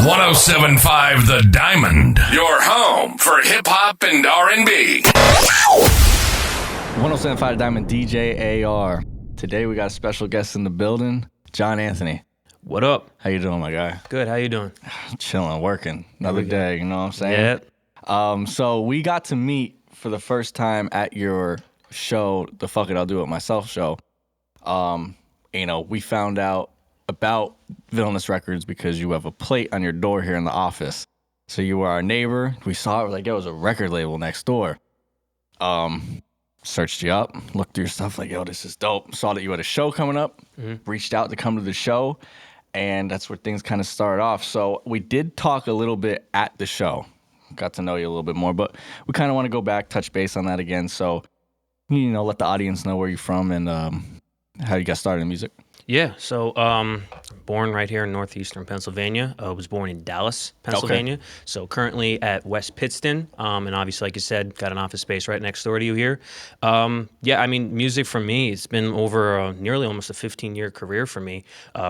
107.5 The Diamond, your home for hip-hop and R&B. 107.5 Diamond DJ AR. Today we got a special guest in the building, John Anthony. What up? How you doing, my guy? Good. How you doing? Chilling, working. Another day, you know what I'm saying? Yeah. So we got to meet for the first time at your show, the Fuck It, I'll Do It Myself show. We found out about Villainous Records because you have a plate on your door here in the office. So you were our neighbor. We saw it. We're like, yo, there's a record label next door. Searched you up, looked through your stuff, like, yo, this is dope. Saw that you had a show coming up, reached out to come to the show, and that's where things kind of started off. So we did talk a little bit at the show. Got to know you a little bit more, but we kind of want to go back, touch base on that again. So, let the audience know where you're from and how you got started in music. Yeah. So, born right here in northeastern Pennsylvania. Was born in Dallas, Pennsylvania. Okay. So currently at West Pittston, and obviously, like you said, got an office space right next door to you here. Music for me, it's been over nearly almost a 15-year career for me.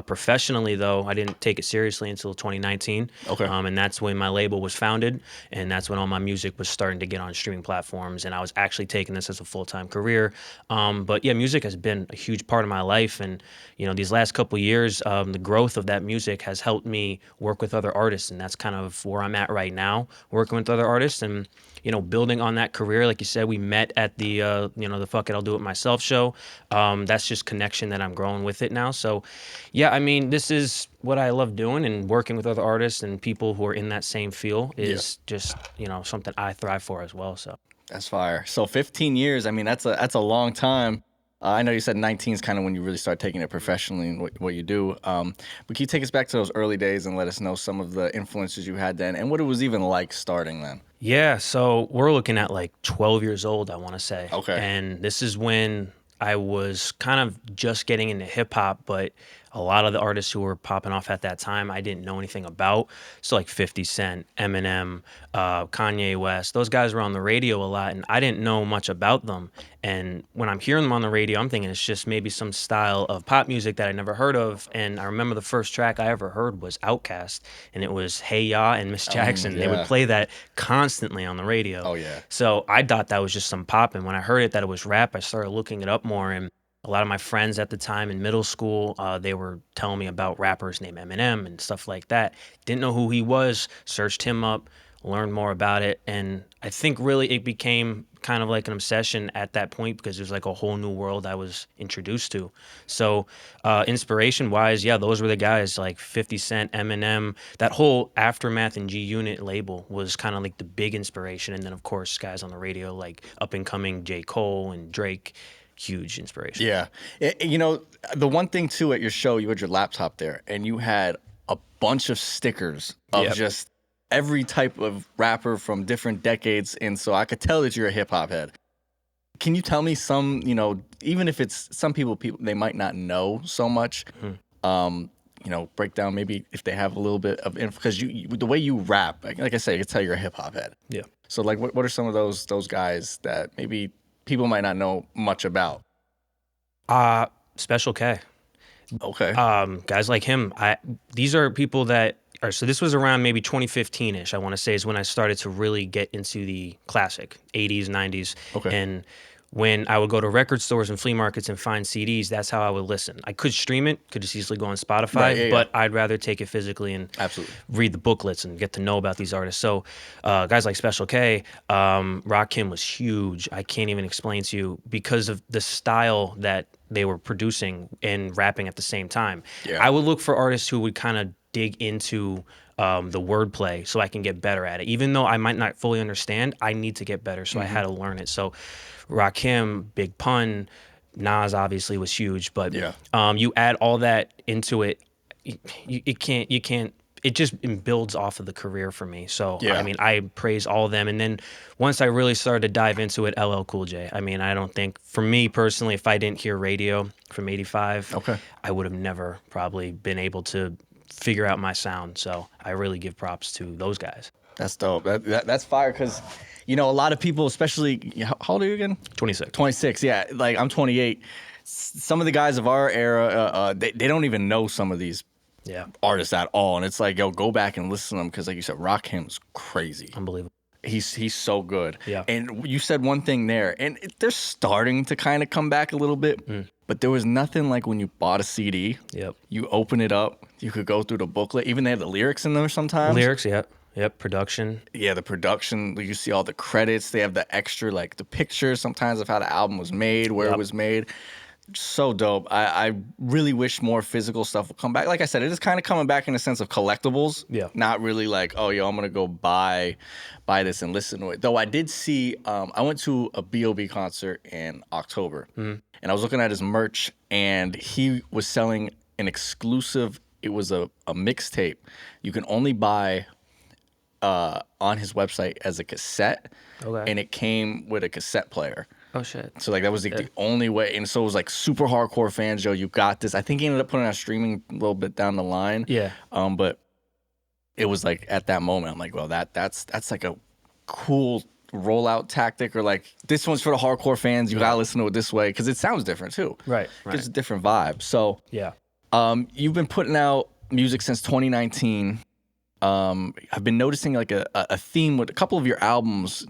Professionally, though, I didn't take it seriously until 2019. Okay. And that's when my label was founded, and that's when all my music was starting to get on streaming platforms, and I was actually taking this as a full-time career. But yeah, music has been a huge part of my life, and these last couple of years, the growth of that music has helped me work with other artists, and that's kind of where I'm at right now, working with other artists and, building on that career. Like you said, we met at the, the Fuck It, I'll Do It Myself show. That's just connection that I'm growing with it now. So, yeah, this is what I love doing, and working with other artists and people who are in that same field is just, something I thrive for as well. So that's fire. So 15 years, that's a long time. I know you said 19 is kind of when you really start taking it professionally and what you do. But can you take us back to those early days and let us know some of the influences you had then and what it was even like starting then? Yeah, so we're looking at like 12 years old, I want to say. Okay. And this is when I was kind of just getting into hip hop, but a lot of the artists who were popping off at that time, I didn't know anything about. So like 50 Cent, Eminem, Kanye West, those guys were on the radio a lot, and I didn't know much about them. And when I'm hearing them on the radio, I'm thinking it's just maybe some style of pop music that I never heard of. And I remember the first track I ever heard was Outkast, and it was Hey Ya and Miss Jackson. Yeah. They would play that constantly on the radio. Oh, yeah. So I thought that was just some pop, and when I heard it that it was rap, I started looking it up more, and a lot of my friends at the time in middle school, they were telling me about rappers named Eminem and stuff like that. Didn't know who he was, searched him up, learned more about it. And I think really it became kind of like an obsession at that point because there's like a whole new world I was introduced to. So inspiration-wise, yeah, those were the guys like 50 Cent, Eminem. That whole Aftermath and G-Unit label was kind of like the big inspiration. And then, of course, guys on the radio like up-and-coming J. Cole and Drake. Huge inspiration. Yeah. The one thing, too, at your show, you had your laptop there, and you had a bunch of stickers of just every type of rapper from different decades, and so I could tell that you're a hip-hop head. Can you tell me some, even if it's some people they might not know so much, break down maybe if they have a little bit of info, because the way you rap, like I said, I could tell you're a hip-hop head. Yeah. So, like, what are some of those guys that maybe people might not know much about? Special K. Okay. Guys like him. These are people that are, so this was around maybe 2015-ish, I want to say, is when I started to really get into the classic 80s, 90s. Okay. And when I would go to record stores and flea markets and find CDs, that's how I would listen. I could stream it, could just easily go on Spotify, but I'd rather take it physically and read the booklets and get to know about these artists. So guys like Special K, Rakim was huge. I can't even explain to you because of the style that they were producing and rapping at the same time. Yeah. I would look for artists who would kind of dig into the wordplay so I can get better at it. Even though I might not fully understand, I need to get better, so I had to learn it. So Rakim, Big Pun, Nas obviously was huge, but you add all that into it, you can't. It just builds off of the career for me. So I praise all of them, and then once I really started to dive into it, LL Cool J. I don't think, for me personally, if I didn't hear radio from '85, I would have never probably been able to figure out my sound. So I really give props to those guys. That's dope. That's fire because, a lot of people, especially, how old are you again? 26. 26, yeah. Like, I'm 28. Some of the guys of our era, they don't even know some of these artist at all. And it's like, yo, go back and listen to them because, like you said, Rakim's crazy. Unbelievable. He's so good. Yeah. And you said one thing there, and they're starting to kind of come back a little bit, but there was nothing like when you bought a CD. Yep. You open it up, you could go through the booklet. Even they have the lyrics in there sometimes. Lyrics, yep. Production. Yeah, the production. You see all the credits. They have the extra, like the pictures sometimes of how the album was made, where it was made. So dope. I really wish more physical stuff would come back. Like I said, it is kind of coming back in the sense of collectibles. Yeah. Not really like, oh, yo, I'm going to go buy this and listen to it. Though I did see, I went to a B.O.B. concert in October. And I was looking at his merch, and he was selling an exclusive, it was a mixtape. You can only buy on his website as a cassette. Okay. And it came with a cassette player. Oh, shit. So, like, that was the only way. And so it was, like, super hardcore fans, yo, you got this. I think he ended up putting it on streaming a little bit down the line. Yeah. But it was, like, at that moment, I'm like, well, that's like a cool rollout tactic. Or, like, this one's for the hardcore fans. You got to listen to it this way. Because it sounds different, too. Right. It's a different vibe. So, yeah. You've been putting out music since 2019. I've been noticing, like, a theme with a couple of your albums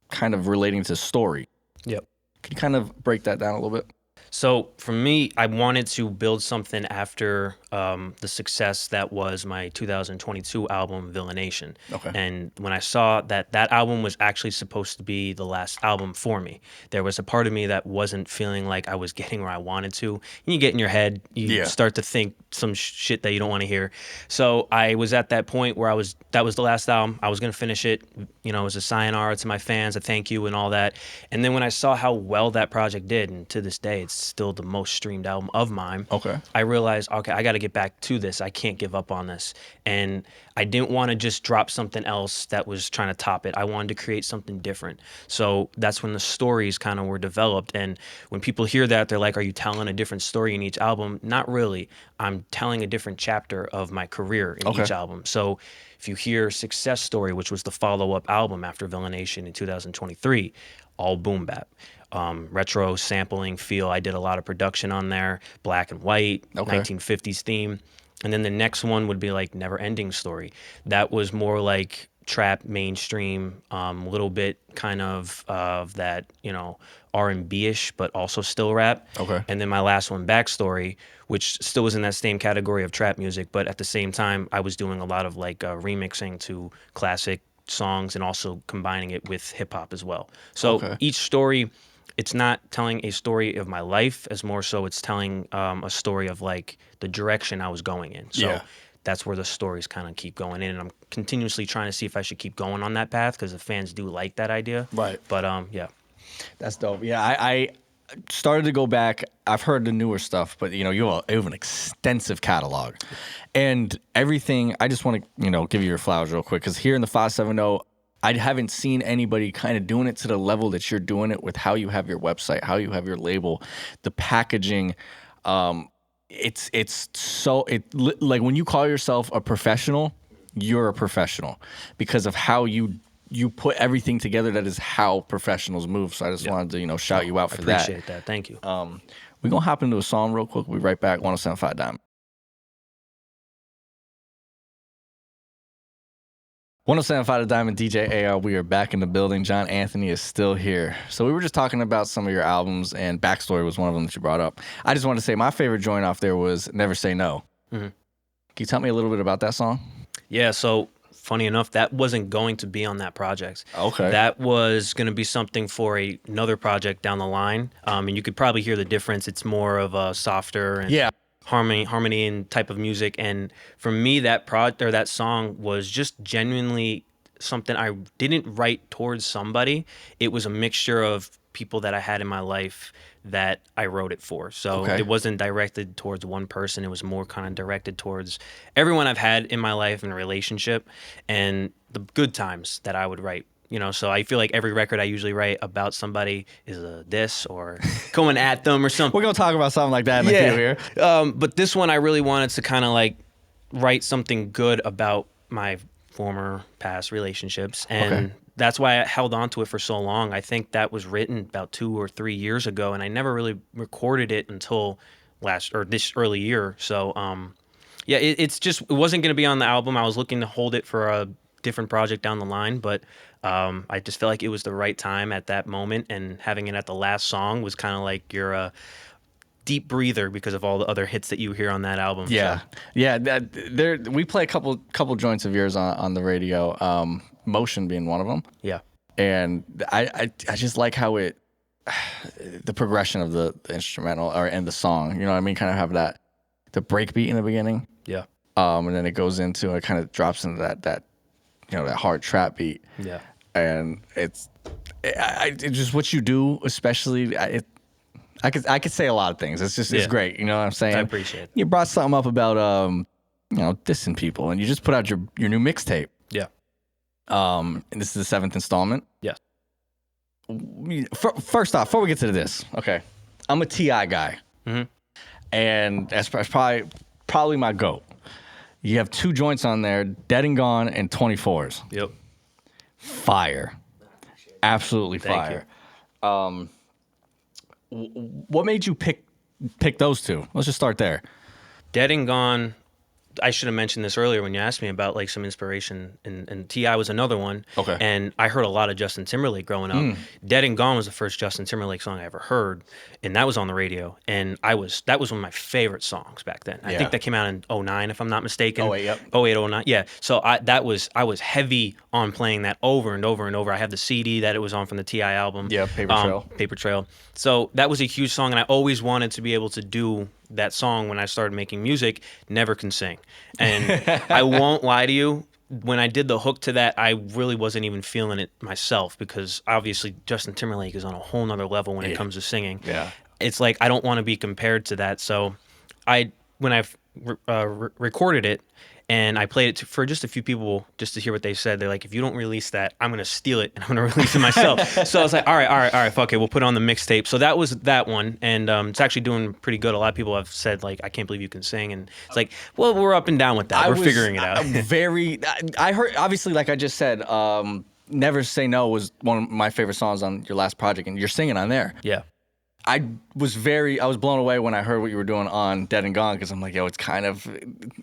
kind of relating to story. Yep. Can you kind of break that down a little bit? So for me, I wanted to build something after the success that was my 2022 album, Villaination. Okay. And when I saw that album was actually supposed to be the last album for me, there was a part of me that wasn't feeling like I was getting where I wanted to. And you get in your head, you start to think some shit that you don't want to hear. So I was at that point where that was the last album. I was going to finish it. You know, it was a sayonara to my fans, a thank you and all that. And then when I saw how well that project did, and to this day, it's still the most streamed album of mine. Okay. I realized, okay, I got to get back to this. I can't give up on this. And I didn't want to just drop something else that was trying to top it. I wanted to create something different. So that's when the stories kind of were developed. And when people hear that, they're like, are you telling a different story in each album? Not really. I'm telling a different chapter of my career in each album. So if you hear Success Story, which was the follow-up album after Villaination in 2023, all boom bap. Retro sampling feel. I did a lot of production on there, black and white, 1950s theme. And then the next one would be like Never Ending Story. That was more like trap, mainstream, little bit kind of that, you know, R&B-ish, but also still rap. Okay. And then my last one, Backstory, which still was in that same category of trap music, but at the same time, I was doing a lot of like remixing to classic songs and also combining it with hip hop as well. So each story, it's not telling a story of my life as more so it's telling a story of like the direction I was going in. So that's where the stories kind of keep going in. And I'm continuously trying to see if I should keep going on that path because the fans do like that idea. Right. But yeah. That's dope. Yeah, I started to go back. I've heard the newer stuff, but you know, you have an extensive catalog. And everything, I just want to, you know, give you your flowers real quick because here in the 570, I haven't seen anybody kind of doing it to the level that you're doing it with how you have your website, how you have your label, the packaging. It's so like when you call yourself a professional, you're a professional because of how you put everything together. That is how professionals move. So I just wanted to, you know, shout you out for that. I appreciate that. Thank you. We're going to hop into a song real quick. We'll be right back. 107.5 Diamond. 107.5 The Diamond, DJ AR. We are back in the building. John Anthony is still here. So we were just talking about some of your albums, and Backstory was one of them that you brought up. I just wanted to say my favorite joint off there was Never Say No. Mm-hmm. Can you tell me a little bit about that song? Yeah, so funny enough, that wasn't going to be on that project. Okay. That was going to be something for another project down the line. And you could probably hear the difference. It's more of a softer and harmony and type of music. And for me, that song was just genuinely something I didn't write towards somebody. It was a mixture of people that I had in my life that I wrote it for. So it wasn't directed towards one person. It was more kind of directed towards everyone I've had in my life in a relationship and the good times that I would write. You know, so I feel like every record I usually write about somebody is a diss or going at them or something. We're going to talk about something like that in a few here. But this one I really wanted to kind of like write something good about my former past relationships. And that's why I held on to it for so long. I think that was written about 2 or 3 years ago, and I never really recorded it until this early year. So Yeah, it wasn't going to be on the album. I was looking to hold it for a different project down the line, but I just felt like it was the right time at that moment, and having it at the last song was kind of like your deep breather because of all the other hits that you hear on that album. Yeah, so. yeah. We play a couple joints of yours on the radio. Motion being one of them. Yeah, and I just like how the progression of the instrumental and the song. You know what I mean? Kind of have the break beat in the beginning. Yeah. And then it goes into, it kind of drops into that that hard trap beat. Yeah. And it's just what you do, especially. I could say a lot of things. It's just it's great. You know what I'm saying? I appreciate it. You brought something up about dissing people, and you just put out your new mixtape. Yeah. And this is the 7th installment. Yes. First off, before we get to this, okay, I'm a T.I. guy, and that's probably my GOAT. You have 2 joints on there, Dead and Gone and 24s. Yep. Fire. Absolutely fire. What made you pick those 2? Let's just start there. Dead and Gone, I should have mentioned this earlier when you asked me about like some inspiration, and T.I. was another one. Okay. And I heard a lot of Justin Timberlake growing up. Dead and Gone was the first Justin Timberlake song I ever heard, and that was on the radio. And that was one of my favorite songs back then. I think that came out in 2009, if I'm not mistaken. 08, yep. 08, 09. Yeah. So I was heavy on playing that over and over and over. I have the CD that it was on from the T.I. album. Yeah, Paper Trail. Paper Trail. So that was a huge song, and I always wanted to be able to do that song when I started making music. Never can sing. And I won't lie to you, when I did the hook to that, I really wasn't even feeling it myself, because obviously Justin Timberlake is on a whole nother level when it comes to singing. Yeah. It's like I don't want to be compared to that. So when I recorded it, and I played it for just a few people just to hear what they said. They're like, if you don't release that, I'm going to steal it and I'm going to release it myself. So I was like, all right, fuck it. We'll put it on the mixtape. So that was that one. And it's actually doing pretty good. A lot of people have said, like, I can't believe you can sing. And it's like, well, we're up and down with that. We're figuring it out. I heard, obviously, like I just said, Never Say No was one of my favorite songs on your last project, and you're singing on there. Yeah. I was blown away when I heard what you were doing on Dead and Gone, because I'm like, yo, it's kind of,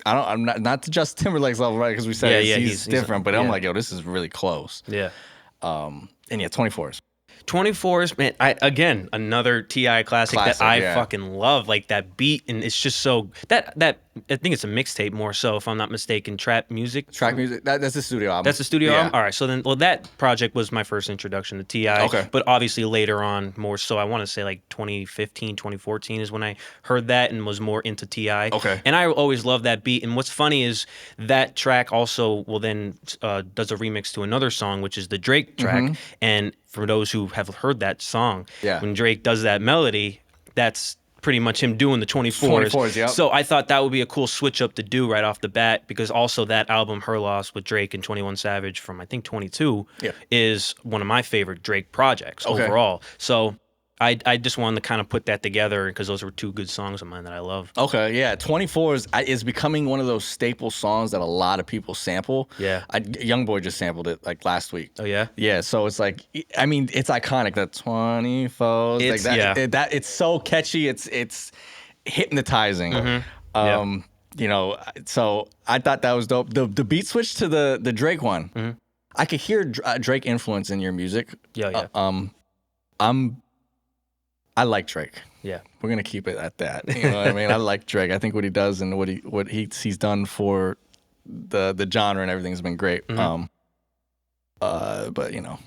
I'm not to Justin Timberlake's level, right? Because we said he's different, but I'm like, yo, this is really close. Yeah. And yeah, 24s. 24s, man, again, another T.I. classic that I fucking love. Like that beat, and it's just so that I think it's a mixtape more so, if I'm not mistaken. Track music. That's the studio album. That's the studio album? All right. So then, that project was my first introduction to T.I. Okay. But obviously later on, more so, I want to say like 2015, 2014 is when I heard that and was more into T.I. Okay. And I always loved that beat. And what's funny is that track also then does a remix to another song, which is the Drake track. And for those who have heard that song, when Drake does that melody, that's pretty much him doing the 24s. Yep. So I thought that would be a cool switch up to do right off the bat, because also that album, Her Loss, with Drake and 21 Savage from, I think, 22, is one of my favorite Drake projects overall. So I just wanted to kind of put that together, because those were 2 good songs of mine that I love. Okay, yeah. 24s is becoming one of those staple songs that a lot of people sample. Yeah. Youngboy just sampled it like last week. Oh, yeah? Yeah, so it's like, I mean, it's iconic, that 24s. It's, like that, it's so catchy, it's hypnotizing. You know, so I thought that was dope. The beat switch to the Drake one, I could hear Drake influence in your music. Yeah. I like Drake. Yeah. We're gonna keep it at that. You know what I mean? I like Drake. I think what he does and what he's done for the genre and everything has been great. But you know.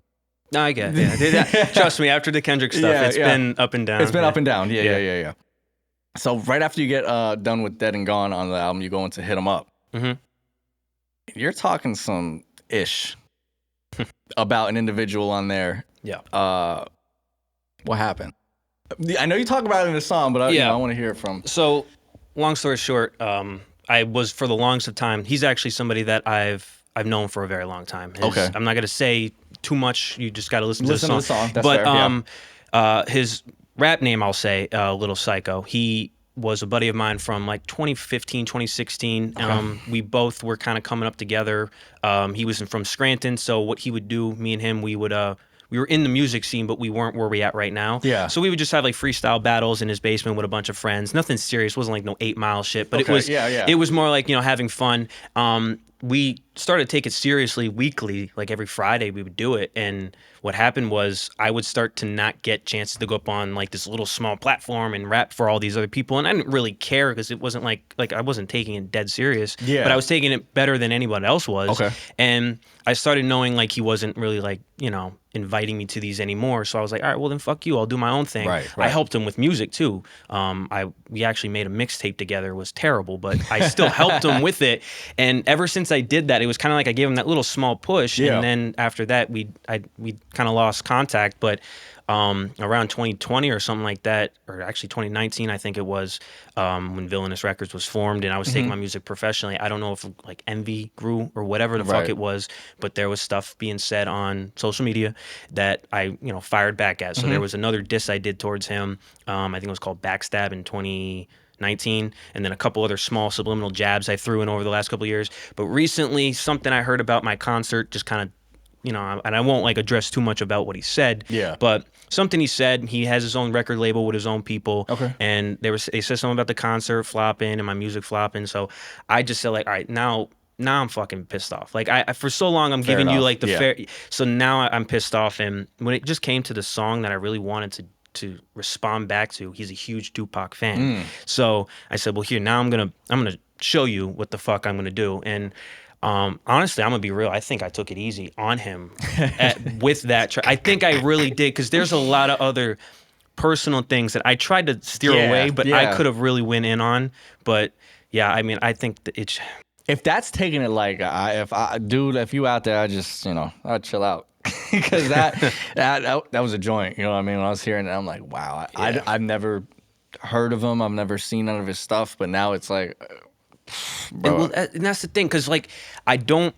No, I get it. Yeah. Trust me, after the Kendrick stuff, it's been up and down. It's been up and down. Yeah. So right after you get done with Dead and Gone on the album, you go into Hit 'Em Up. You're talking some ish about an individual on there. Yeah. What happened? I know you talk about it in the song, but I want to hear it from. So, long story short, I was, for the longest of time, he's actually somebody that I've known for a very long time. I'm not going to say too much. You just got to listen to the song. That's fair. His rap name, I'll say, Little Psycho. He was a buddy of mine from like 2015, 2016. We both were kind of coming up together. He was from Scranton, so what he would do, me and him, we would we were in the music scene, but we weren't where we at right now. Yeah. So we would just have like freestyle battles in his basement with a bunch of friends. Nothing serious. It wasn't like no 8 Mile shit, but it was more like, you know, having fun. We started to take it seriously weekly, like every Friday we would do it. And what happened was I would start to not get chances to go up on like this little small platform and rap for all these other people. And I didn't really care because it wasn't like I wasn't taking it dead serious, but I was taking it better than anyone else was. Okay. And I started knowing like he wasn't really like, you know, inviting me to these anymore. So I was like, all right, well then fuck you. I'll do my own thing. Right. I helped him with music too. We actually made a mixtape together. It was terrible, but I still helped him with it. And ever since I did that, it was kind of like I gave him that little small push. Yeah. And then after that, we kind of lost contact. But around 2020 or something like that, or actually 2019, I think it was, when Villainous Records was formed, and I was taking my music professionally. I don't know if like envy grew or whatever the fuck it was, but there was stuff being said on social media that I, you know, fired back at. So there was another diss I did towards him. I think it was called Backstab in 2019, and then a couple other small subliminal jabs I threw in over the last couple of years. But recently, something I heard about my concert just kind of, you know, and I won't like address too much about what he said. Yeah. But something he said, he has his own record label with his own people. Okay. And they said something about the concert flopping and my music flopping. So I just said like, all right, now I'm fucking pissed off. Like I for so long I'm giving you like the fair. So now I'm pissed off. And when it just came to the song that I really wanted to respond back to, he's a huge Tupac fan. So I said, well, here, now I'm gonna show you what the fuck I'm gonna do. And honestly, I'm gonna be real. I think I took it easy on him with that. I think I really did, because there's a lot of other personal things that I tried to steer away, but I could have really went in on. But yeah, I mean, I think that it's. If that's taking it like, if you out there, I just, you know, I'd chill out. Because that was a joint, you know what I mean? When I was hearing it, I'm like, wow, I've never heard of him. I've never seen none of his stuff, but now it's like. And that's the thing, because like I don't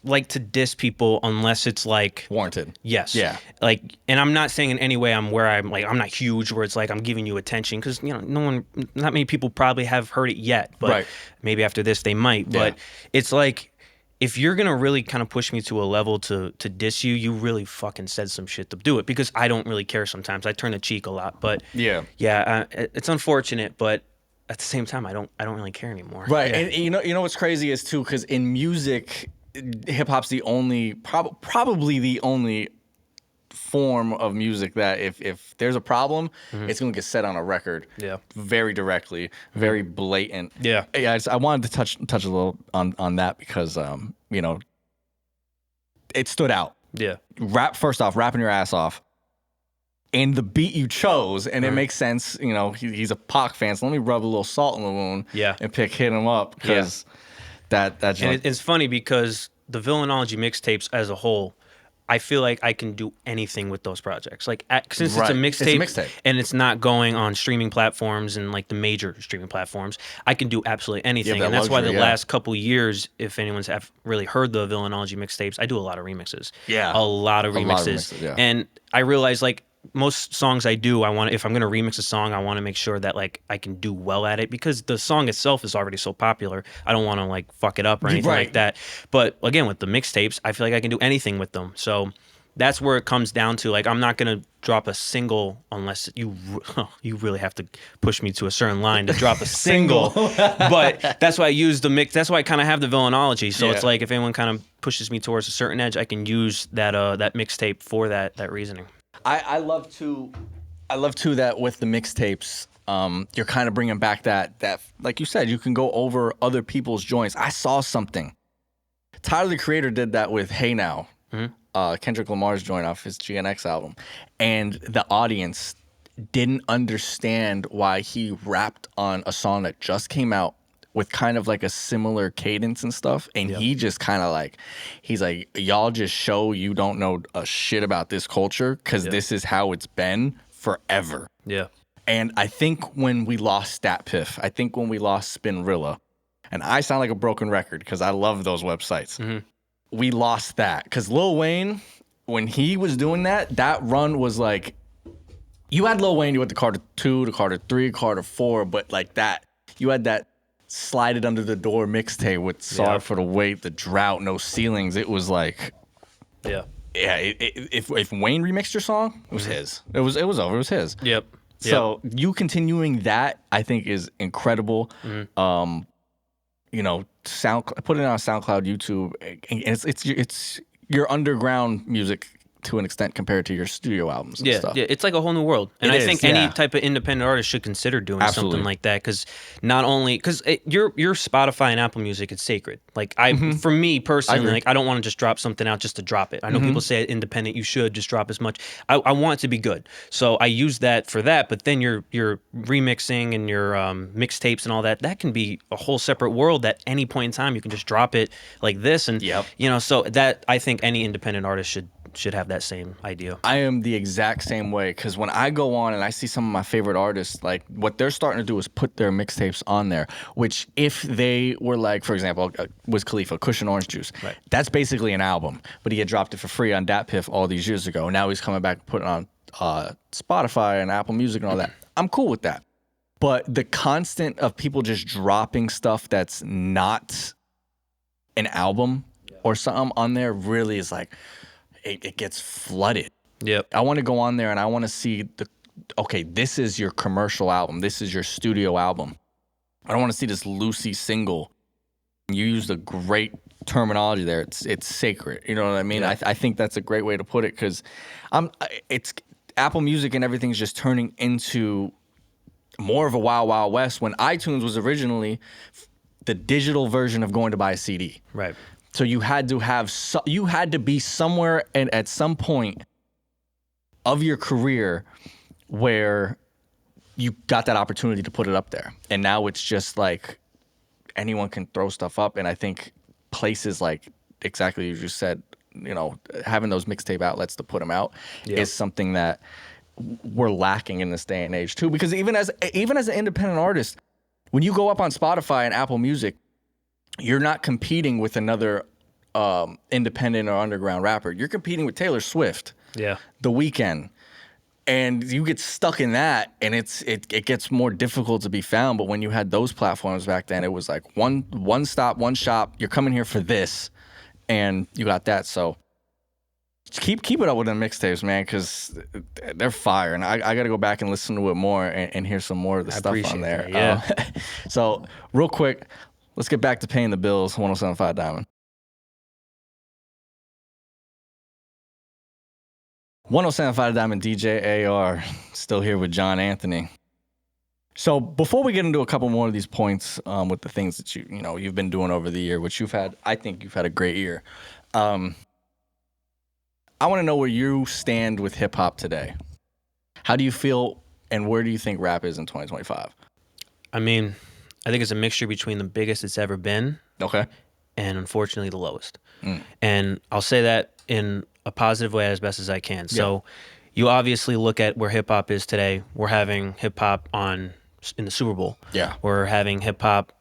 like to diss people unless it's like warranted. Yes. Yeah. Like, and I'm not saying in any way I'm not huge where it's like I'm giving you attention, because you know not many people probably have heard it yet, but maybe after this they might. But it's like, if you're gonna really kind of push me to a level to diss you, you really fucking said some shit to do it, because I don't really care sometimes. I turn the cheek a lot, but it's unfortunate, but at the same time, I don't really care anymore. Right, yeah. And you know what's crazy is too, because in music, hip hop's the only, probably the only form of music that if there's a problem, it's gonna get set on a record. Yeah, very directly, very blatant. Yeah. I wanted to touch a little on that because you know, it stood out. Yeah. First off, rapping your ass off. And the beat you chose, and it makes sense. You know, he's a Pac fan, so let me rub a little salt in the wound. Yeah. And Hit 'Em Up, because that's. And it's funny because the Villainology mixtapes as a whole, I feel like I can do anything with those projects. Like, since it's a mixtape and it's not going on streaming platforms and like the major streaming platforms, I can do absolutely anything. And that's why the last couple years, if anyone's really heard the Villainology mixtapes, I do a lot of remixes. Yeah. A lot of remixes. And I realize, like, most songs I do, if I'm gonna remix a song, I want to make sure that like I can do well at it, because the song itself is already so popular. I don't want to like fuck it up or anything like that. But again, with the mixtapes, I feel like I can do anything with them. So that's where it comes down to. Like, I'm not gonna drop a single unless you really have to push me to a certain line to drop a single. But that's why I use the mix. That's why I kind of have the Villainology. So it's like, if anyone kind of pushes me towards a certain edge, I can use that mixtape for that reasoning. I love too that with the mixtapes, you're kind of bringing back that like you said, you can go over other people's joints. I saw something. Tyler the Creator did that with Hey Now, Kendrick Lamar's joint off his GNX album, and the audience didn't understand why he rapped on a song that just came out with kind of like a similar cadence and stuff. And he just kind of like, he's like, y'all just show you don't know a shit about this culture, because this is how it's been forever. Yeah. And I think when we lost Stat Piff, I think when we lost Spinrilla, and I sound like a broken record because I love those websites. We lost that. Because Lil Wayne, when he was doing that run was like, you had Lil Wayne, you had the Carter 2, the Carter 3, Carter 4, but like that, you had that Slide It Under the Door mixtape with Sorry for the Wait, The Drought, No Ceilings. It was like, Yeah, if Wayne remixed your song, it was his. It was over. It was his. Yep. So you continuing that, I think, is incredible. You know, putting it on SoundCloud, YouTube, and it's your underground music to an extent compared to your studio albums and stuff. Yeah, it's like a whole new world. And I think any type of independent artist should consider doing something like that, because not only your Spotify and Apple Music is sacred. Like for me personally, like I don't want to just drop something out just to drop it. I know people say independent, you should just drop as much. I want it to be good, so I use that for that. But then your remixing and your mixtapes and all that can be a whole separate world. At any point in time, you can just drop it like this, and you know. So that I think any independent artist should have that same idea. I am the exact same way, because when I go on and I see some of my favorite artists, like what they're starting to do is put their mixtapes on there, which if they were like, for example, Wiz Khalifa, Cushion Orange Juice, that's basically an album, but he had dropped it for free on Dat Piff all these years ago. Now he's coming back and putting it on Spotify and Apple Music and all that. I'm cool with that. But the constant of people just dropping stuff that's not an album or something on there really is like, it gets flooded. Yep. I want to go on there and I want to see this is your commercial album. This is your studio album. I don't want to see this Lucy single. You used a great terminology there. It's sacred. You know what I mean? Yeah. I think that's a great way to put it, because it's Apple Music and everything's just turning into more of a Wild Wild West, when iTunes was originally the digital version of going to buy a CD. Right. So you had to be somewhere and at some point of your career where you got that opportunity to put it up there. And now it's just like anyone can throw stuff up. And I think places like exactly as you said, you know, having those mixtape outlets to put them out is something that we're lacking in this day and age too. Because even as an independent artist, when you go up on Spotify and Apple Music, you're not competing with another independent or underground rapper. You're competing with Taylor Swift, The Weeknd, and you get stuck in that, and it gets more difficult to be found. But when you had those platforms back then, it was like one stop, one shop. You're coming here for this, and you got that. So keep it up with them mixtapes, man, because they're fire, and I got to go back and listen to it more and hear some more of the stuff on there. That, So real quick, let's get back to paying the bills. 107.5 Diamond. 107.5 Diamond, DJ AR, still here with John Anthony. So before we get into a couple more of these points with the things that you've been doing over the year, which I think you've had a great year. I want to know where you stand with hip hop today. How do you feel, and where do you think rap is in 2025? I mean, I think it's a mixture between the biggest it's ever been. Okay. And unfortunately the lowest. And I'll say that in a positive way as best as I can. So you obviously look at where hip hop is today. We're having hip hop in the Super Bowl. Yeah. We're having hip hop,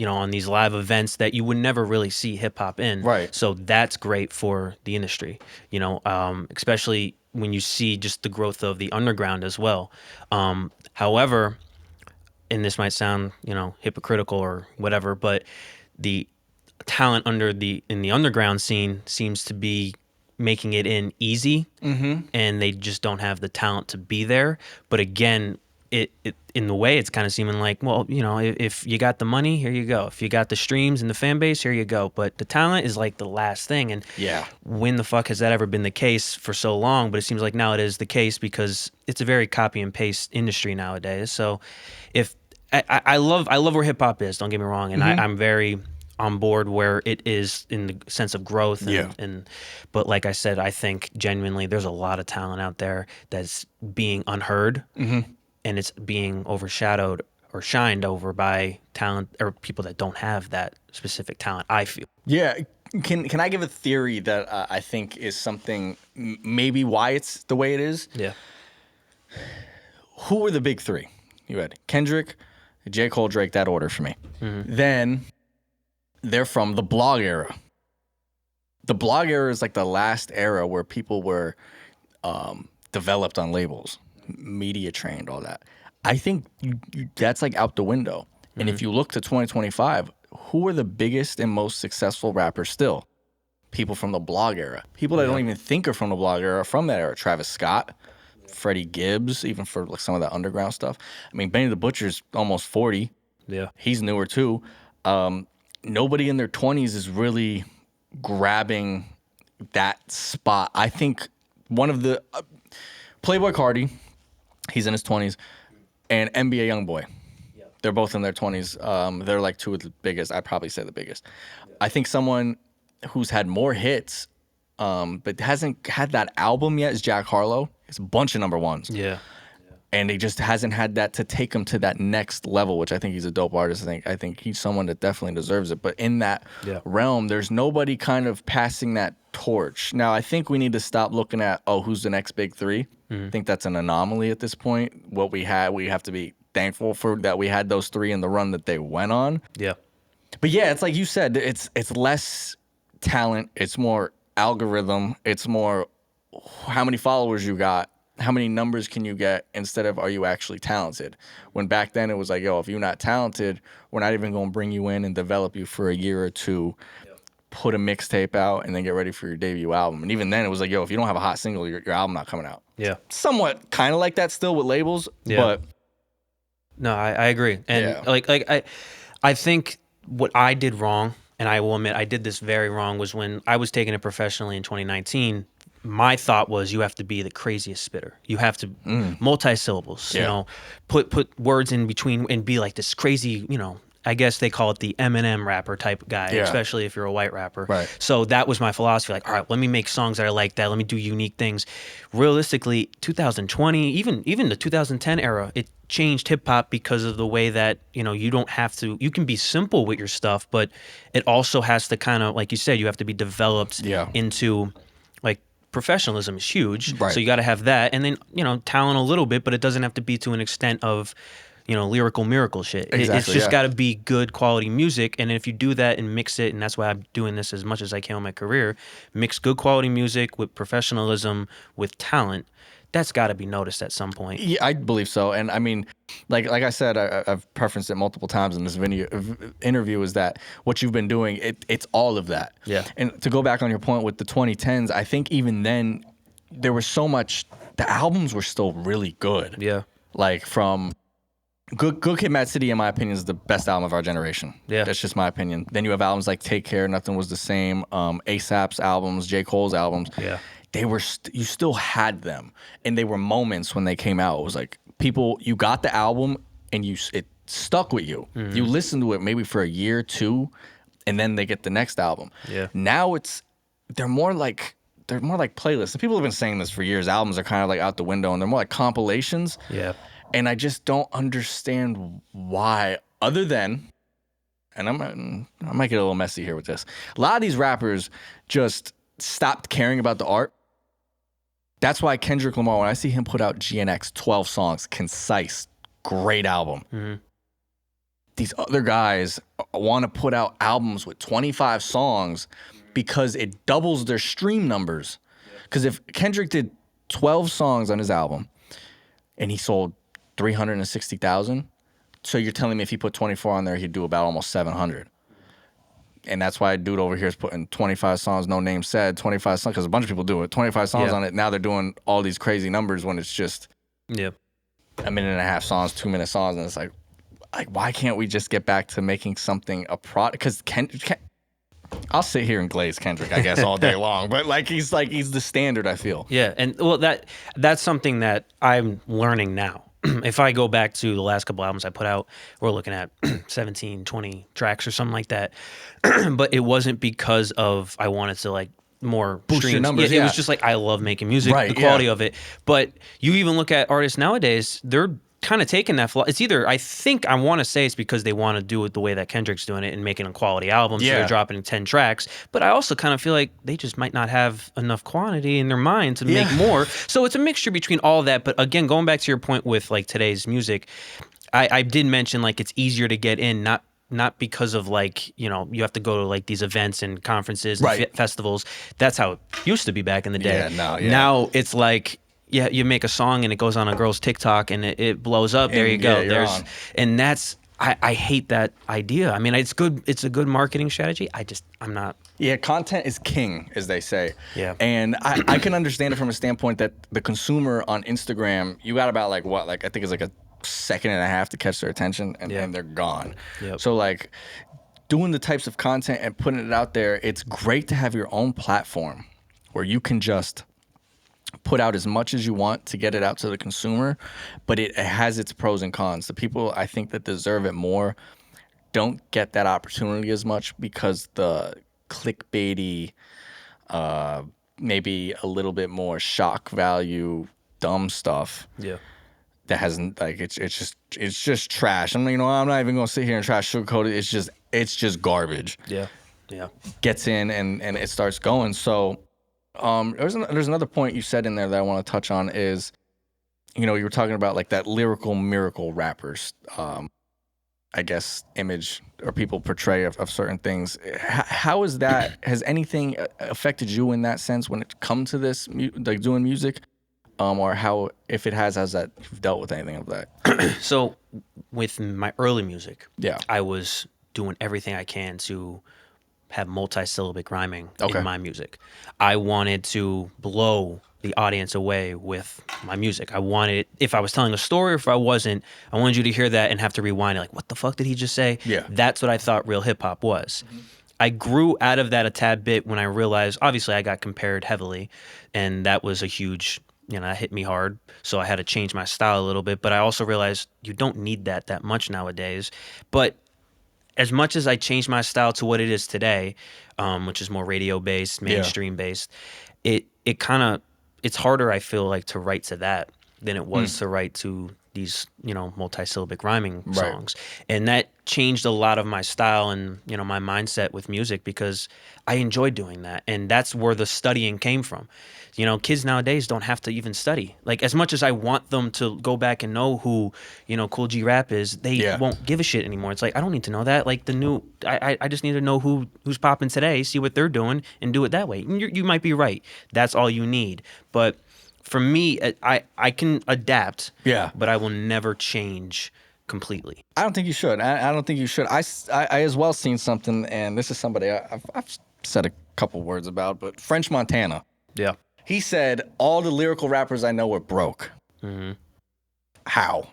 on these live events that you would never really see hip hop in. Right. So that's great for the industry, especially when you see just the growth of the underground as well. However, and this might sound, hypocritical or whatever, but the talent in the underground scene seems to be making it in easy, and they just don't have the talent to be there. But again, it in the way it's kind of seeming like, well, if you got the money, here you go. If you got the streams and the fan base, here you go. But the talent is like the last thing. And when the fuck has that ever been the case for so long? But it seems like now it is the case, because it's a very copy and paste industry nowadays. So if I love where hip hop is, don't get me wrong, and I'm very on board where it is in the sense of growth. But like I said, I think genuinely there's a lot of talent out there that's being unheard, and it's being overshadowed or shined over by talent or people that don't have that specific talent, I feel. Yeah. Can I give a theory that I think is something maybe why it's the way it is? Yeah. Who were the big three? You had Kendrick, J. Cole, Drake, that order for me. Then they're from the blog era. The blog era is like the last era where people were developed on labels, media trained, all that. I think that's like out the window. And if you look to 2025, who are the biggest and most successful rappers still? people from the blog era. People that don't even think are from the blog era are from that era. Travis Scott, Freddie Gibbs, even for like some of that underground stuff. I mean, Benny the Butcher's almost 40. Yeah. He's newer too. Nobody in their 20s is really grabbing that spot. I think one of the Playboy Cardi, he's in his 20s, and NBA Youngboy. They're both in their 20s. They're like two of the biggest. I'd probably say the biggest. I think someone who's had more hits but hasn't had that album yet is Jack Harlow. It's a bunch of number ones. Yeah. And he just hasn't had that to take him to that next level, which I think he's a dope artist. I think he's someone that definitely deserves it. But in that realm, there's nobody kind of passing that torch. Now, I think we need to stop looking at, who's the next big three? I think that's an anomaly at this point. What we had, we have to be thankful for that we had those three in the run that they went on. Yeah. But yeah, it's like you said, it's less talent, it's more algorithm, it's more how many followers you got, how many numbers can you get, instead of are you actually talented? When back then it was like, if you're not talented, we're not even going to bring you in and develop you for a year or two, put a mixtape out, and then get ready for your debut album. And even then it was like, if you don't have a hot single, your album not coming out. Yeah. Somewhat kind of like that still with labels, but... No, I agree. And I think what I did wrong, and I will admit I did this very wrong, was when I was taking it professionally in 2019, my thought was you have to be the craziest spitter. You have to multi-syllables, put words in between and be like this crazy, I guess they call it the Eminem rapper type guy, especially if you're a white rapper. Right. So that was my philosophy. Like, all right, let me make songs that are like that. Let me do unique things. Realistically, 2020, even the 2010 era, it changed hip hop because of the way that, you don't have to, you can be simple with your stuff, but it also has to kind of, like you said, you have to be developed into, like, professionalism is huge. Right. So you got to have that. And then, talent a little bit, but it doesn't have to be to an extent of, lyrical miracle shit. Exactly, it's just got to be good quality music. And if you do that and mix it, and that's why I'm doing this as much as I can in my career, mix good quality music with professionalism, with talent, that's got to be noticed at some point. Yeah, I believe so. And I mean, like I said, I've preferenced it multiple times in this interview, is that what you've been doing, it's all of that. Yeah. And to go back on your point with the 2010s, I think even then there was so much, the albums were still really good. Yeah. Like from... Good Kid, Mad City, in my opinion, is the best album of our generation. Yeah. That's just my opinion. Then you have albums like Take Care, Nothing Was the Same, ASAP's albums, J. Cole's albums. Yeah. They were, you still had them. And they were moments when they came out. It was like, people, you got the album and it stuck with you. You listened to it maybe for a year or two, and then they get the next album. Yeah. Now they're more like playlists. And people have been saying this for years. Albums are kind of like out the window, and they're more like compilations. Yeah. And I just don't understand why, other than, and I might get a little messy here with this, a lot of these rappers just stopped caring about the art. That's why Kendrick Lamar, when I see him put out GNX, 12 songs, concise, great album. Mm-hmm. These other guys want to put out albums with 25 songs because it doubles their stream numbers. Because if Kendrick did 12 songs on his album and he sold 360,000. So you're telling me if he put 24 on there, he'd do about almost 700. And that's why a dude over here is putting 25 songs, no name said, 25 songs, because a bunch of people do it. 25 songs on it. Now they're doing all these crazy numbers when it's just a minute and a half songs, 2 minute songs. And it's like, why can't we just get back to making something a product? Because I'll sit here and glaze Kendrick, I guess, all day long. But he's the standard, I feel. Yeah, and well, that's something that I'm learning now. If I go back to the last couple albums I put out, we're looking at 17, 20 tracks or something like that. But it wasn't because of I wanted to more boost streams. Your numbers. It was just I love making music, the quality of it. But you even look at artists nowadays, they're kind of taking that. It's either, I want to say it's because they want to do it the way that Kendrick's doing it and making a quality album, so they're dropping 10 tracks. But I also kind of feel like they just might not have enough quantity in their mind to make more. So it's a mixture between all that. But again, going back to your point with today's music, I did mention it's easier to get in, not because of you have to go to these events and conferences and festivals. That's how it used to be back in the day. Now it's you make a song and it goes on a girl's TikTok and it blows up. There you go. And that's I hate that idea. I mean, it's good. It's a good marketing strategy. I'm not. Yeah, content is king, as they say. Yeah. And I can understand it from a standpoint that the consumer on Instagram, you got about I think it's like a second and a half to catch their attention, and then they're gone. Yep. So like doing the types of content and putting it out there, it's great to have your own platform where you can just put out as much as you want to get it out to the consumer, but it has its pros and cons. The people I think that deserve it more don't get that opportunity as much because the clickbaity, maybe a little bit more shock value, dumb stuff. Yeah. That hasn't it's just trash. I'm I'm not even gonna sit here and try to sugarcoat it. It's just garbage. Yeah. Yeah. Gets in and it starts going. So there's another point you said in there that I want to touch on is, you were talking about like that lyrical miracle rappers, I guess, image or people portray of certain things. How is that? Has anything affected you in that sense when it comes to this, like doing music? Or how, if it has that you've dealt with anything of that? So with my early music, yeah, I was doing everything I can to have multi-syllabic rhyming in my music. I wanted to blow the audience away with my music. I wanted, if I was telling a story or if I wasn't, I wanted you to hear that and have to rewind it, like, what the fuck did he just say? Yeah. That's what I thought real hip-hop was. Mm-hmm. I grew out of that a tad bit when I realized, obviously I got compared heavily, and that was a huge, that hit me hard. So I had to change my style a little bit, but I also realized you don't need that much nowadays. But as much as I changed my style to what it is today, which is more radio-based, mainstream-based, it kind of, it's harder, I feel like, to write to that than it was to write to these, multi-syllabic rhyming songs. And that changed a lot of my style and, my mindset with music because I enjoyed doing that. And that's where the studying came from. Kids nowadays don't have to even study. Like, as much as I want them to go back and know who, Cool G Rap is, they won't give a shit anymore. It's like, I don't need to know that. Like, I just need to know who's popping today, see what they're doing, and do it that way. And you might be right. That's all you need. But for me, I can adapt, but I will never change completely. I don't think you should. I don't think you should. I as well seen something, and this is somebody I've said a couple words about, but French Montana. Yeah. He said, all the lyrical rappers I know are broke. Mm-hmm. How?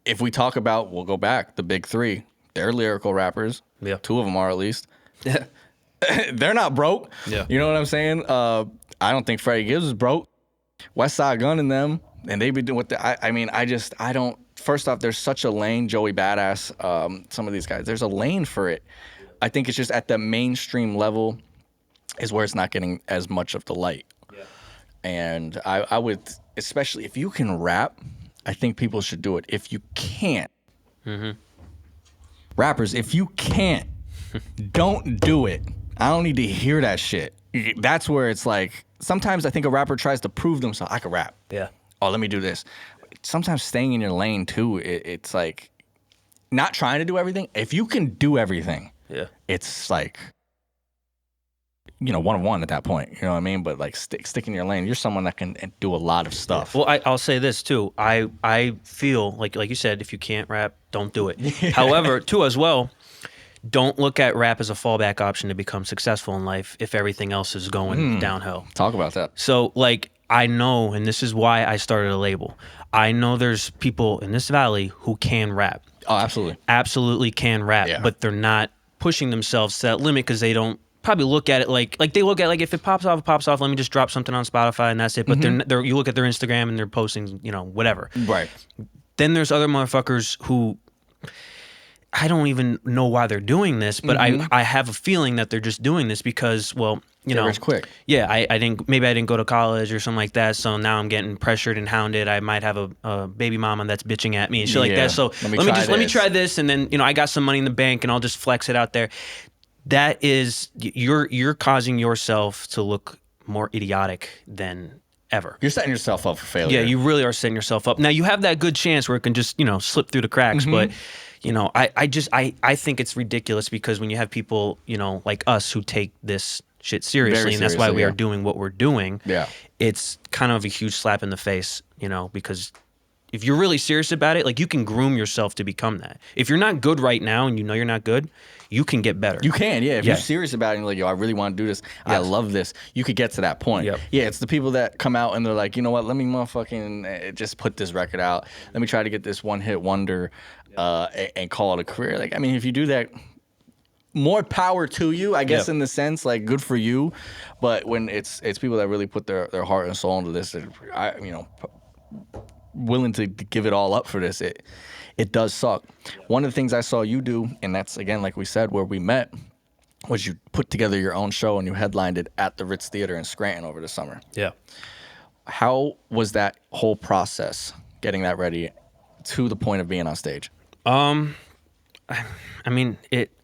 If we talk about, we'll go back, the big three, they're lyrical rappers. Yeah. Two of them are, at least. They're not broke. Yeah. You know what I'm saying? I don't think Freddie Gibbs is broke. West Side Gun and them, and they be doing what I don't. First off, there's such a lane, Joey Badass, some of these guys, there's a lane for it. I think it's just at the mainstream level is where it's not getting as much of the light. Yeah. And I would, especially if you can rap, I think people should do it. If you can't, rappers, if you can't, don't do it. I don't need to hear that shit. That's where it's like, sometimes I think a rapper tries to prove themselves. I can rap. Yeah. Oh, let me do this. Sometimes staying in your lane too, it's like not trying to do everything. If you can do everything, it's like, 1-on-1 at that point. You know what I mean? But like stick in your lane. You're someone that can do a lot of stuff. Well, I'll say this too. I feel like you said, if you can't rap, don't do it. However, too, as well, don't look at rap as a fallback option to become successful in life if everything else is going downhill. Talk about that. So, like, I know, and this is why I started a label, I know there's people in this valley who can rap. Oh, absolutely. Absolutely can rap, but they're not pushing themselves to that limit because they don't probably look at it like they look at, like, if it pops off, it pops off. Let me just drop something on Spotify and that's it. But they're you look at their Instagram and they're posting, whatever. Right. Then there's other motherfuckers who, I don't even know why they're doing this, but I have a feeling that they're just doing this because, well, rich quick. Yeah, I didn't go to college or something like that, so now I'm getting pressured and hounded. I might have a baby mama that's bitching at me and shit like that. So let me try this, and then I got some money in the bank and I'll just flex it out there. That is, you're causing yourself to look more idiotic than ever. You're setting yourself up for failure. Yeah, you really are setting yourself up. Now you have that good chance where it can just slip through the cracks, but. I think it's ridiculous because when you have people, like us who take this shit seriously, and that's why we are doing what we're doing, it's kind of a huge slap in the face, because if you're really serious about it, like you can groom yourself to become that. If you're not good right now and you know you're not good, you can get better. You can, yeah. If you're serious about it and you're like, yo, I really want to do this. Yes. I love this. You could get to that point. Yep. Yeah, it's the people that come out and they're like, you know what, let me motherfucking just put this record out. Let me try to get this one-hit wonder and call it a career. Like, I mean, if you do that, more power to you, I guess, in the sense, like, good for you. But when it's people that really put their heart and soul into this, willing to give it all up for this, it does suck. One of the things I saw you do, and that's, again, like we said, where we met, was you put together your own show and you headlined it at the Ritz Theater in Scranton over the summer. Yeah. How was that whole process, getting that ready to the point of being on stage? I mean,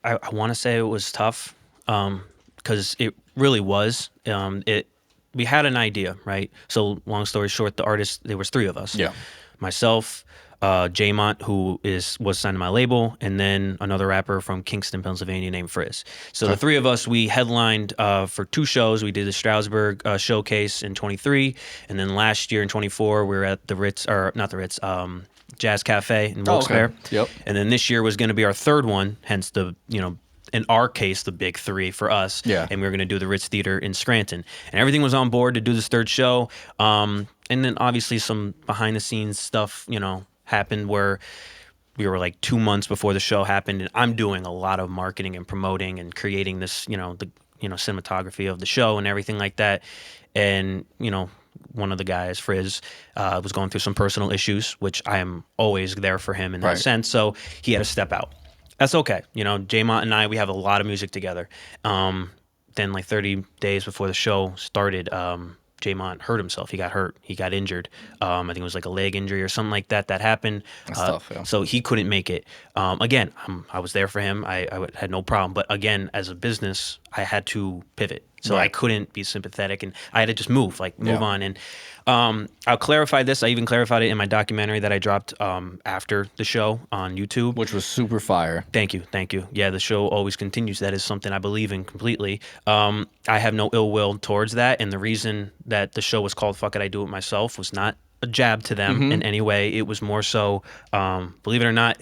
I want to say it was tough, because it really was. We had an idea, right? So long story short, the artist, there was 3 of us. Yeah. Myself, J-Mont, who was signed to my label, and then another rapper from Kingston, Pennsylvania named Frizz. So the 3 of us, we headlined for 2 shows. We did the Stroudsburg showcase in 23, and then last year in 24, we were at the Ritz, or not the Ritz, Jazz Cafe in Wilkes-Barre. Yep. And then this year was going to be our 3rd one, hence the, in our case, the big 3 for us. Yeah. And we were going to do the Ritz Theater in Scranton. And everything was on board to do this 3rd show. And then obviously some behind-the-scenes stuff, happened where we were like 2 months before the show happened. And I'm doing a lot of marketing and promoting and creating this, the cinematography of the show and everything like that. And, one of the guys, Frizz, was going through some personal issues, which I am always there for him in that sense. So he had to step out. That's okay. J-Mont and I, we have a lot of music together. Then like 30 days before the show started, J-Mont hurt himself. He got hurt. He got injured. I think it was like a leg injury or something like that happened. That's tough, yeah. So he couldn't make it. Again, I was there for him. I had no problem. But again, as a business, I had to pivot. So I couldn't be sympathetic, and I had to just move on. And I'll clarify this. I even clarified it in my documentary that I dropped after the show on YouTube. Which was super fire. Thank you. Yeah, the show always continues. That is something I believe in completely. I have no ill will towards that, and the reason that the show was called Fuck It, I Do It Myself was not a jab to them in any way. It was more so, believe it or not,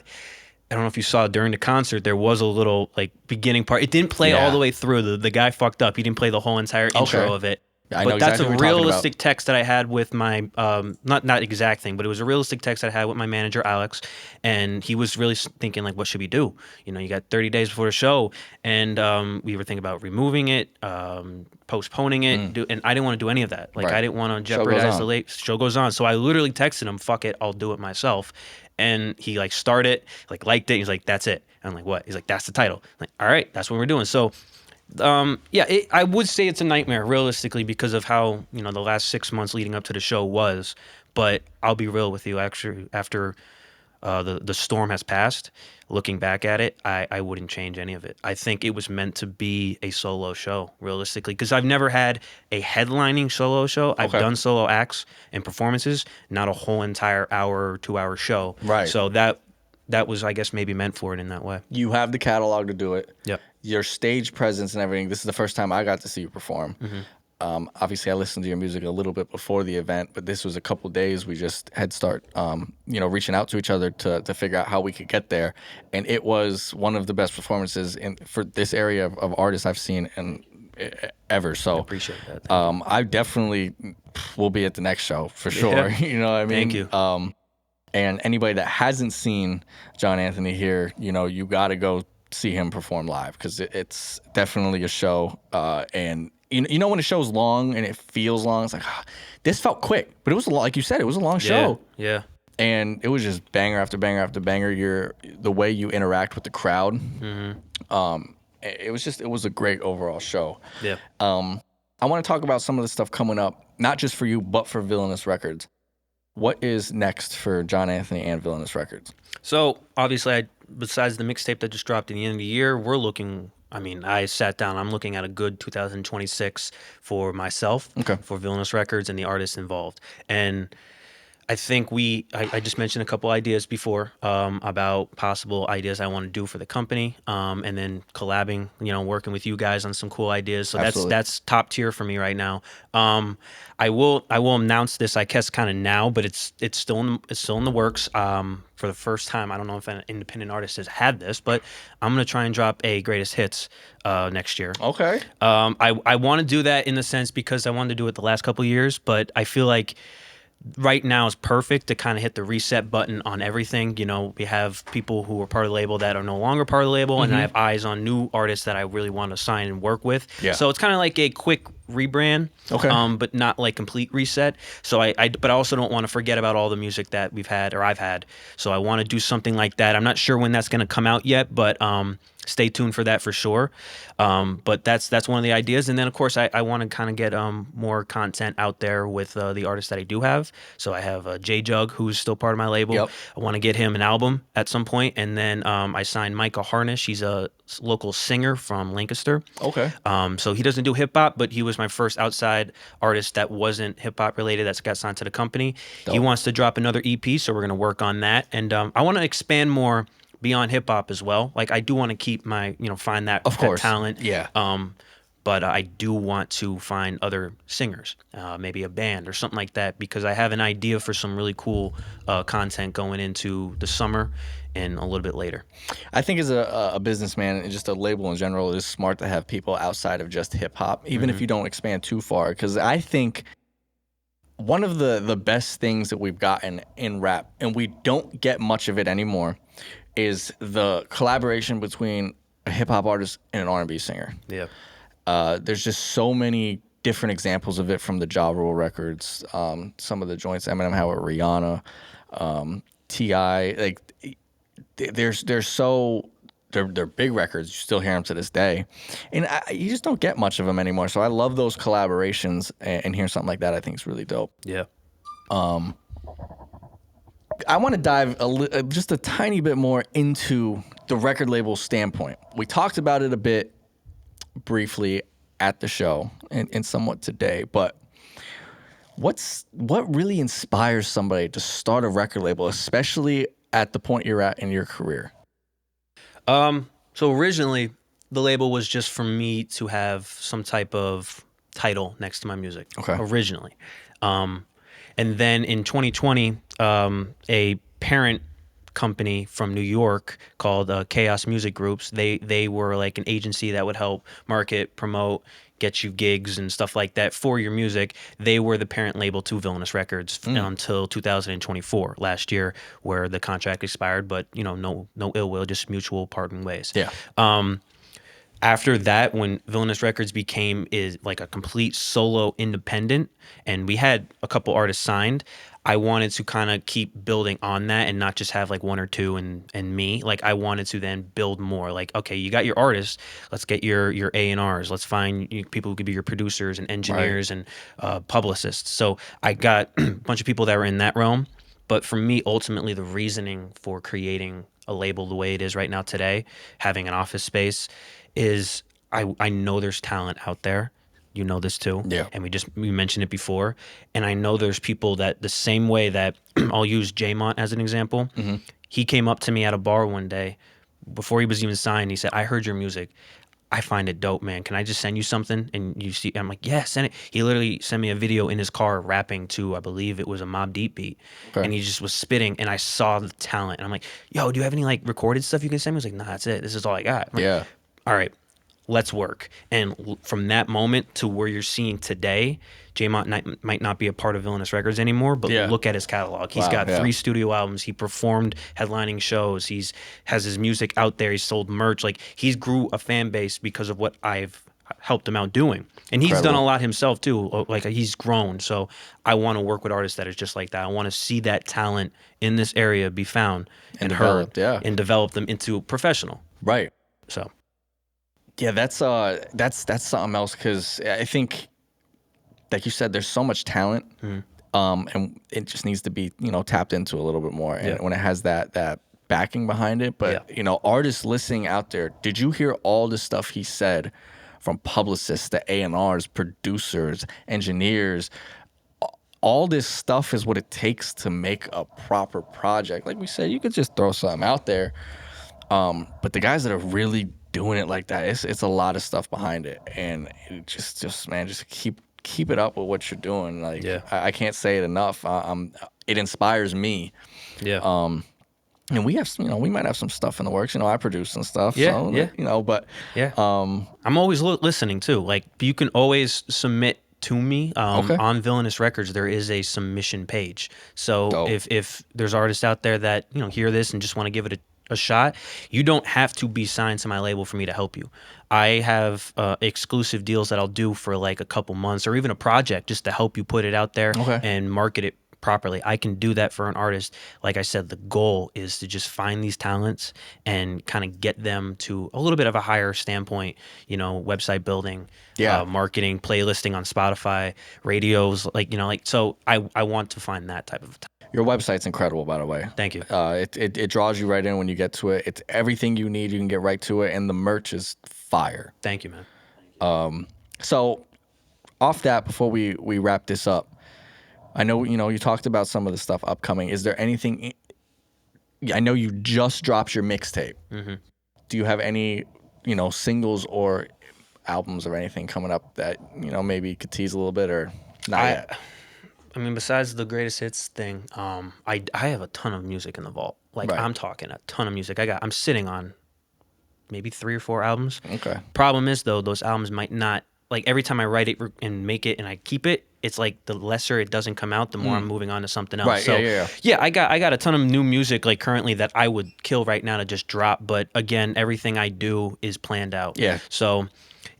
I don't know if you saw during the concert, there was a little beginning part. It didn't play all the way through. The guy fucked up. He didn't play the whole entire intro of it. But that's a realistic text that I had with my, not exact thing, but it was a realistic text that I had with my manager, Alex. And he was really thinking, what should we do? You got 30 days before the show. And we were thinking about removing it, postponing it. And I didn't want to do any of that. I didn't want to jeopardize the late show goes on. So I literally texted him, fuck it, I'll do it myself. And he started, liked it. He's like, that's it. I'm like, what? He's like, that's the title. I'm like, all right, that's what we're doing. So, I would say it's a nightmare realistically because of how, the last 6 months leading up to the show was. But I'll be real with you, actually, after the storm has passed, looking back at it, I wouldn't change any of it. I think it was meant to be a solo show, realistically, because I've never had a headlining solo show. I've done solo acts and performances, not a whole entire hour or 2 hour show. Right. So that was, I guess, maybe meant for it in that way. You have the catalog to do it. Yep. Your stage presence and everything. This is the first time I got to see you perform. Obviously, I listened to your music a little bit before the event, but this was a couple days. We just had start, reaching out to each other to figure out how we could get there. And it was one of the best performances for this area of artists I've seen ever. So I appreciate that. I definitely will be at the next show for sure. Yeah. You know what I mean? Thank you. And anybody that hasn't seen John Anthony here, you got to go see him perform live because it's definitely a show. And when a show's long and it feels long, it's like, this felt quick, but it was like you said, it was a long show. Yeah. And it was just banger after banger after banger. The way you interact with the crowd, it was a great overall show. Yeah. I want to talk about some of the stuff coming up, not just for you, but for Villainous Records. What is next for John Anthony and Villainous Records? So obviously, Besides the mixtape that just dropped at the end of the year, we're looking. I sat down. I'm looking at a good 2026 for myself, for Villainous Records and the artists involved. And I think I just mentioned a couple ideas before about possible ideas I want to do for the company, and then collabing, working with you guys on some cool ideas. So Absolutely. that's top tier for me right now. I will announce this, I guess, kind of now, but it's still in the works. For the first time, I don't know if an independent artist has had this, but I'm gonna try and drop a greatest hits next year. Okay. I want to do that in the sense because I wanted to do it the last couple of years, but I feel like right now is perfect to kind of hit the reset button on everything. We have people who are part of the label that are no longer part of the label, and I have eyes on new artists that I really want to sign and work with. Yeah. So it's kind of like a quick rebrand, but not like complete reset. So but I also don't want to forget about all the music that we've had or I've had. So I want to do something like that. I'm not sure when that's going to come out yet, but stay tuned for that for sure. But that's one of the ideas. And then, of course, I want to kind of get more content out there with the artists that I do have. So I have J Jug, who's still part of my label. Yep. I want to get him an album at some point. And then I signed Micah Harnish. He's a local singer from Lancaster. Okay. So he doesn't do hip hop, but he was my first outside artist that wasn't hip hop related that's got signed to the company. Dope. He wants to drop another EP, so we're going to work on that. And I want to expand more beyond hip hop as well. Like I do want to keep my, find that, that talent. Yeah. But I do want to find other singers, maybe a band or something like that, because I have an idea for some really cool content going into the summer and a little bit later. I think as a businessman and just a label in general, it's smart to have people outside of just hip hop, even if you don't expand too far. Because I think one of the best things that we've gotten in rap, and we don't get much of it anymore, is the collaboration between a hip hop artist and an R&B singer. Yeah. There's just so many different examples of it from the Ja Rule records, some of the joints Eminem had with Rihanna, T.I. Like, they're big records. You still hear them to this day, and you just don't get much of them anymore. So I love those collaborations, and hearing something like that, I think is really dope. Yeah. I want to dive just a tiny bit more into the record label standpoint. We talked about it a bit briefly at the show and somewhat today, but what really inspires somebody to start a record label, especially at the point you're at in your career? So originally, the label was just for me to have some type of title next to my music. Okay. Originally. And then in 2020, a parent company from New York called Chaos Music Groups, they were like an agency that would help market, promote, get you gigs and stuff like that for your music. They were the parent label to Villainous Records until 2024, last year, where the contract expired, but no ill will, just mutual parting ways. Yeah. After that, when Villainous Records became like a complete solo independent, and we had a couple artists signed, I wanted to kind of keep building on that and not just have like one or two and me. Like I wanted to then build more. Like, okay, you got your artists, let's get your A&Rs. Let's find people who could be your producers and engineers and publicists. So I got a bunch of people that were in that realm. But for me, ultimately, the reasoning for creating a label the way it is right now today, having an office space, is I know there's talent out there. You know this too. Yeah. And we mentioned it before. And I know there's people that the same way that I'll use J-Mont as an example. Mm-hmm. He came up to me at a bar one day before he was even signed. He said, I heard your music. I find it dope, man. Can I just send you something? And you see, I'm like, yeah, send it. He literally sent me a video in his car rapping to, I believe it was a Mobb Deep beat. Okay. And he just was spitting, and I saw the talent. And I'm like, yo, do you have any like recorded stuff you can send me? He was like, nah, that's it. This is all I got. I'm like, all right, let's work. And from that moment to where you're seeing today, J-Mont might not be a part of Villainous Records anymore, but look at his catalog. He's got 3 studio albums. He performed headlining shows. Has his music out there. He's sold merch. Like, he's grew a fan base because of what I've helped him out doing. And he's done a lot himself too. Like, he's grown. So I want to work with artists that is just like that. I want to see that talent in this area be found and heard and develop them into professional. Right. So yeah, that's something else, because I think, like you said, there's so much talent, and it just needs to be tapped into a little bit more. And when it has that backing behind it, but artists listening out there, did you hear all the stuff he said from publicists to A&Rs, producers, engineers, all this stuff is what it takes to make a proper project. Like we said, you could just throw something out there. But the guys that are really doing it like that, it's a lot of stuff behind it. And it just keep it up with what you're doing. Like, I can't say it enough. It inspires me. Yeah. And we have, we might have some stuff in the works. I produce and stuff. Yeah, so, yeah. But I'm always listening too. Like, you can always submit to me on Villainous Records. There is a submission page. So if there's artists out there that hear this and just want to give it a shot, you don't have to be signed to my label for me to help you. I have exclusive deals that I'll do for like a couple months or even a project just to help you put it out there and market it properly. I can do that for an artist. Like I said, the goal is to just find these talents and kind of get them to a little bit of a higher standpoint, website building, marketing, playlisting on Spotify, radios, so I want to find that type of talent. Your website's incredible, by the way. Thank you. It draws you right in when you get to it. It's everything you need. You can get right to it, and the merch is fire. Thank you, man. So off that, before we wrap this up, I know, you talked about some of the stuff upcoming. Is there anything? I know you just dropped your mixtape. Mm-hmm. Do you have any, singles or albums or anything coming up that, maybe you could tease a little bit or not yet? I mean, besides the greatest hits thing, I have a ton of music in the vault. Like, I'm talking a ton of music. I'm sitting on maybe 3 or 4 albums. Okay. Problem is, though, those albums might not, like, every time I write it and make it and I keep it, it's like the lesser it doesn't come out, the more I'm moving on to something else. Right, so, yeah, I got a ton of new music, like, currently that I would kill right now to just drop. But, again, everything I do is planned out. Yeah. So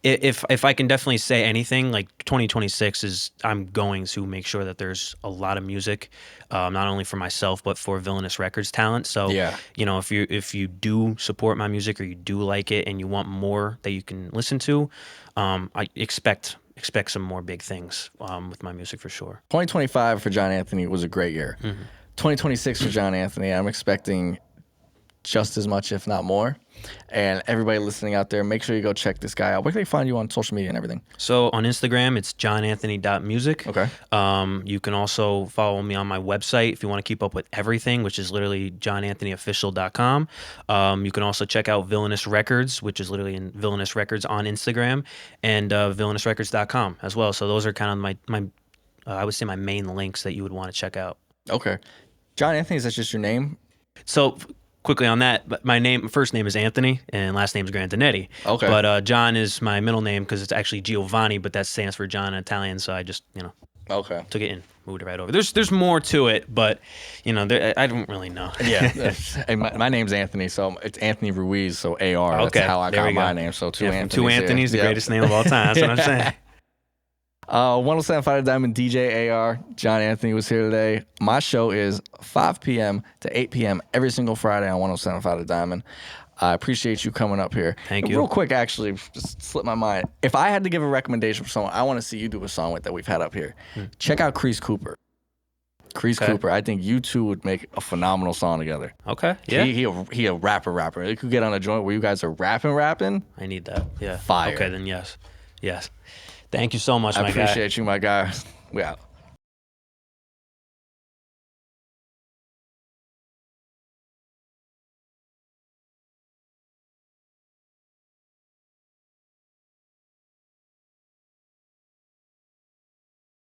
if I can definitely say anything, like 2026 is, I'm going to make sure that there's a lot of music, not only for myself but for Villainous Records talent. So if you do support my music or you do like it and you want more that you can listen to, I expect some more big things with my music for sure. 2025 for John Anthony was a great year. Mm-hmm. 2026 for John Anthony, I'm expecting just as much, if not more. And everybody listening out there, make sure you go check this guy out. Where can they find you on social media and everything? So on Instagram, it's johnanthony.music. Okay. You can also follow me on my website if you want to keep up with everything, which is literally johnanthonyofficial.com. You can also check out Villainous Records, which is literally in Villainous Records on Instagram, and villainousrecords.com as well. So those are kind of my I would say my main links that you would want to check out. Okay. John Anthony, is that just your name? So quickly on that, but my first name is Anthony and last name is Grandinetti. Okay. But John is my middle name because it's actually Giovanni, but that stands for John in Italian. So I just, took it and moved it right over. There's more to it, but I don't really know. Yeah. Hey, my name's Anthony, so it's Anthony Ruiz, so AR. Okay. That's how I got my name. So two Anthonys. Two Anthony's, the greatest name of all time. That's what I'm saying. 107.5 The Diamond, DJ AR, John Anthony was here today. My show is 5 p.m. to 8 p.m. every single Friday on 107.5 The Diamond. I appreciate you coming up here. Thank you. Real quick, actually, just slipped my mind. If I had to give a recommendation for someone I want to see you do a song with that we've had up here, check out Crease Cooper. Cooper, I think you two would make a phenomenal song together. Okay, yeah. He a rapper. He could get on a joint where you guys are rapping. I need that, yeah. Fire. Okay, then yes. Thank you so much, my guy. I appreciate you, my guy. We out.